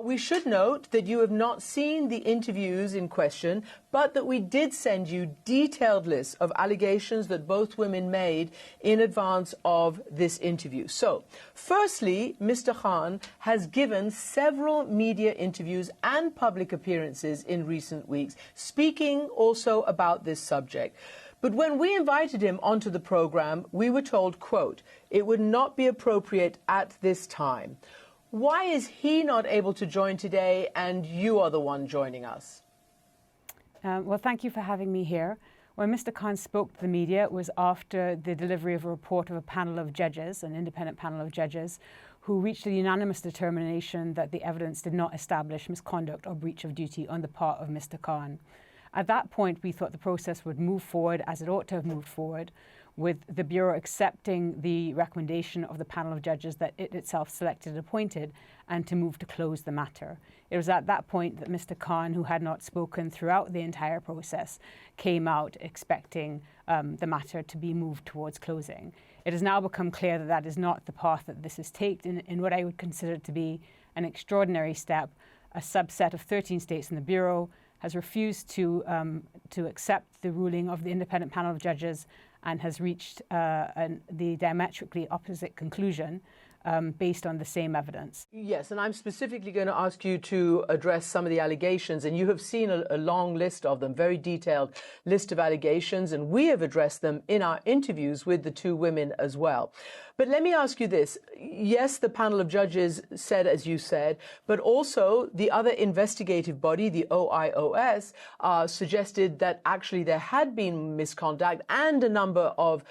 We should note that you have not seen the interviews in question, but that we did send you detailed lists of allegations that both women made in advance of this interview. So, firstly, Mr. Khan has given several media interviews and public appearances in recent weeks, speaking also about this subject. But when we invited him onto the program, we were told, quote, it would not be appropriate at this time. Why is he not able to join today and you are the one joining us? Well, thank you for having me here. When Mr. Khan spoke to the media, it was after the delivery of a report of a panel of judges, an independent panel of judges, who reached a unanimous determination that the evidence did not establish misconduct or breach of duty on the part of Mr. Khan. At that point, we thought the process would move forward as it ought to have moved forward, with the Bureau accepting the recommendation of the panel of judges that it itself selected and appointed, and to move to close the matter. It was at that point that Mr. Khan, who had not spoken throughout the entire process, came out expecting the matter to be moved towards closing. It has now become clear that that is not the path that this is taken in what I would consider to be an extraordinary step. A subset of 13 states in the Bureau has refused to accept the ruling of the independent panel of judges and has reached the diametrically opposite conclusion based on the same evidence. Yes, and I'm specifically going to ask you to address some of the allegations, and you have seen a long list of them, very detailed list of allegations, and we have addressed them in our interviews with the two women as well. But let me ask you this. Yes, the panel of judges said, as you said, but also the other investigative body, the OIOS, suggested that actually there had been misconduct, and a number of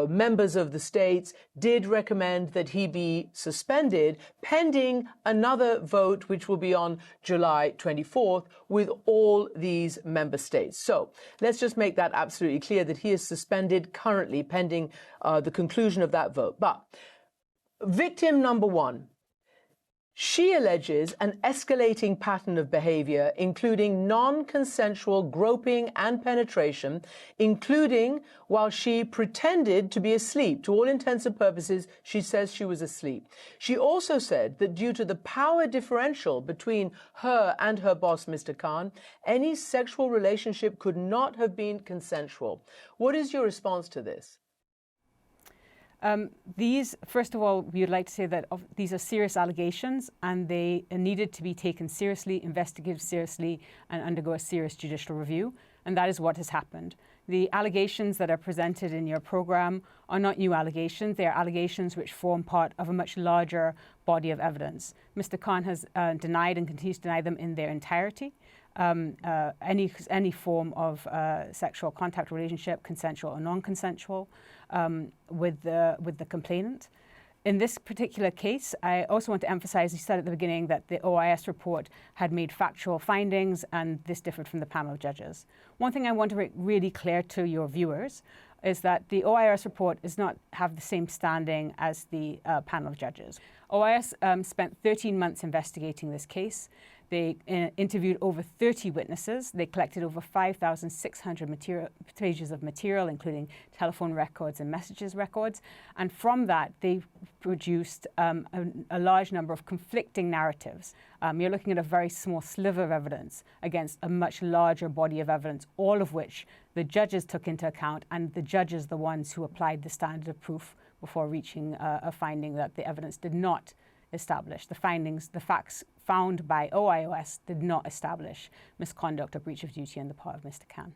members of the states did recommend that he be suspended pending another vote, which will be on July 24th, with all these member states. So let's just make that absolutely clear that he is suspended currently pending the conclusion of that vote. But victim number one, she alleges an escalating pattern of behavior, including non-consensual groping and penetration, including while she pretended to be asleep. To all intents and purposes, she says she was asleep. She also said that due to the power differential between her and her boss, Mr. Khan, any sexual relationship could not have been consensual. What is your response to this? First of all, we would like to say that these are serious allegations and they needed to be taken seriously, investigated seriously, and undergo a serious judicial review. And that is what has happened. The allegations that are presented in your program are not new allegations. They are allegations which form part of a much larger body of evidence. Mr. Khan has denied and continues to deny them in their entirety. Any form of sexual contact relationship, consensual or non-consensual, with the complainant. In this particular case, I also want to emphasize, you said at the beginning that the OIS report had made factual findings and this differed from the panel of judges. One thing I want to make really clear to your viewers is that the OIS report does not have the same standing as the panel of judges. OIS spent 13 months investigating this case. They interviewed over 30 witnesses. They collected over 5,600 pages of material, including telephone records and messages records. And from that, they produced a large number of conflicting narratives. You're looking at a very small sliver of evidence against a much larger body of evidence, all of which the judges took into account, and the judges the ones who applied the standard of proof before reaching a finding that the evidence did not establish. The facts found by OIOS did not establish misconduct or breach of duty on the part of Mr. Khan.